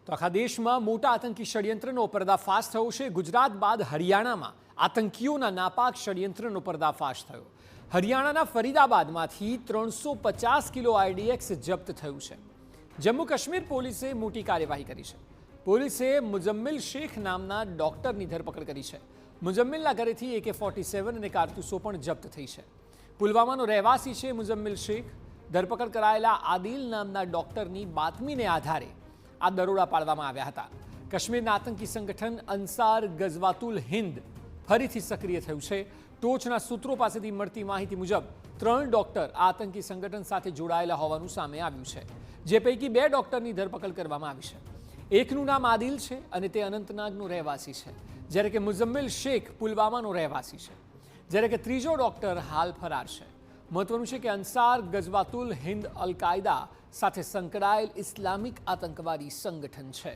તો આખા દેશમાં મોટા આતંકી ષડયંત્રનો પર્દાફાશ થયો છે। ગુજરાત બાદ હરિયાણામાં આતંકીઓના નાપાક ષડયંત્રનો પર્દાફાશ થયો। હરિયાણાના ફરીદાબાદમાંથી 350 કિલો આઈડીએક્સ જપ્ત થયું છે। જમ્મુ કાશ્મીર પોલીસે મોટી કાર્યવાહી કરી છે। પોલીસે મુઝમ્મિલ શેખ નામના ડોક્ટરની ધરપકડ કરી છે। મુઝમ્મિલના ઘરેથી AK-47 અને કારતૂસો પણ જપ્ત થઈ છે। પુલવામાનો રહેવાસી છે મુઝમ્મિલ શેખ। ધરપકડ કરાયેલા આદિલ નામના ડોક્ટરની બાતમીને આધારે આ દરોડા પાડવામાં આવ્યા હતા। કાશ્મીરના આતંકી સંગઠન અંસાર ગઝવાતુલ હિન્દ ફરીથી સક્રિય થયું છે। ટોચના સૂત્રો પાસેથી મળતી માહિતી મુજબ 3 ડોક્ટર આ આતંકી સંગઠન સાથે જોડાયેલા હોવાનું સામે આવ્યું છે, જે પૈકી 2 ડોક્ટરની ધરપકડ કરવામાં આવી છે। એકનું નામ આદિલ છે અને તે અનંતનાગનો રહેવાસી છે, જ્યારે કે મુઝમ્મિલ શેખ પુલવામાનો રહેવાસી છે, જ્યારે કે ત્રીજો ડોક્ટર હાલ ફરાર છે। મહત્વનું છે કે અંસાર ગઝવાતુલ હિન્દ અલ કાયદા સાથે સંકળાયેલ ઇસ્લામિક આતંકવાદી સંગઠન છે।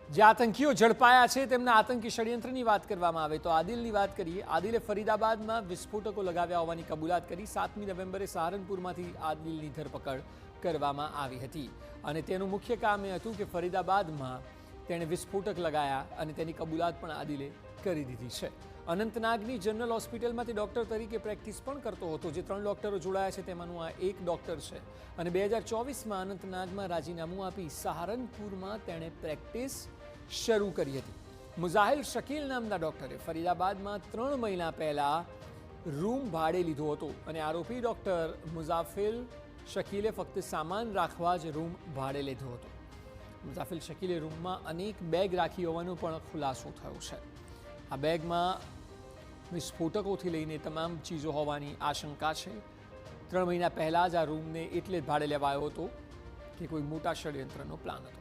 જે આતંકીઓ ઝડપાયા છે તેમના આતંકી ષડયંત્રની વાત કરવામાં આવે તો આદિલની વાત કરીએ। આદિલે ફરીદાબાદમાં વિસ્ફોટકો લગાવ્યા હોવાની કબૂલાત કરી। 7મી નવેમ્બરે સહારનપુરમાંથી આદિલની ધરપકડ કરવામાં આવી હતી અને તેનું મુખ્ય કામ એ હતું કે ફરીદાબાદમાં તેણે વિસ્ફોટક લગાયા અને તેની કબૂલાત પણ આદિલે કરી દીધી છે। અનંતનાગની જનરલ હોસ્પિટલમાં તે ડોક્ટર તરીકે પ્રેક્ટિસ પણ કરતો હતો। જે 3 ડોક્ટરો જોડાયા છે તેમાંનું આ એક ડોક્ટર છે અને 2024માં અનંતનાગમાં રાજીનામું આપી સહારનપુરમાં તેણે પ્રેક્ટિસ શરૂ કરી હતી। મુઝાહિલ શકીલ નામના ડોક્ટરે ફરીદાબાદમાં 3 મહિના પહેલા રૂમ ભાડે લીધો હતો અને આરોપી ડોક્ટર મુઝાફિલ શકીલે ફક્ત સામાન રાખવા જ રૂમ ભાડે લીધો હતો। મુઝાફિલ શકીલે રૂમમાં અનેક બેગ રાખી હોવાનો પણ ખુલાસો થયો છે। આ બેગમાં વિસ્ફોટકોથી લઈને તમામ ચીજો હોવાની આશંકા છે। 3 મહિના પહેલાં જ આ રૂમને એટલે જ ભાડે લેવાયો હતો કે કોઈ મોટા ષડયંત્રનો પ્લાન હતો।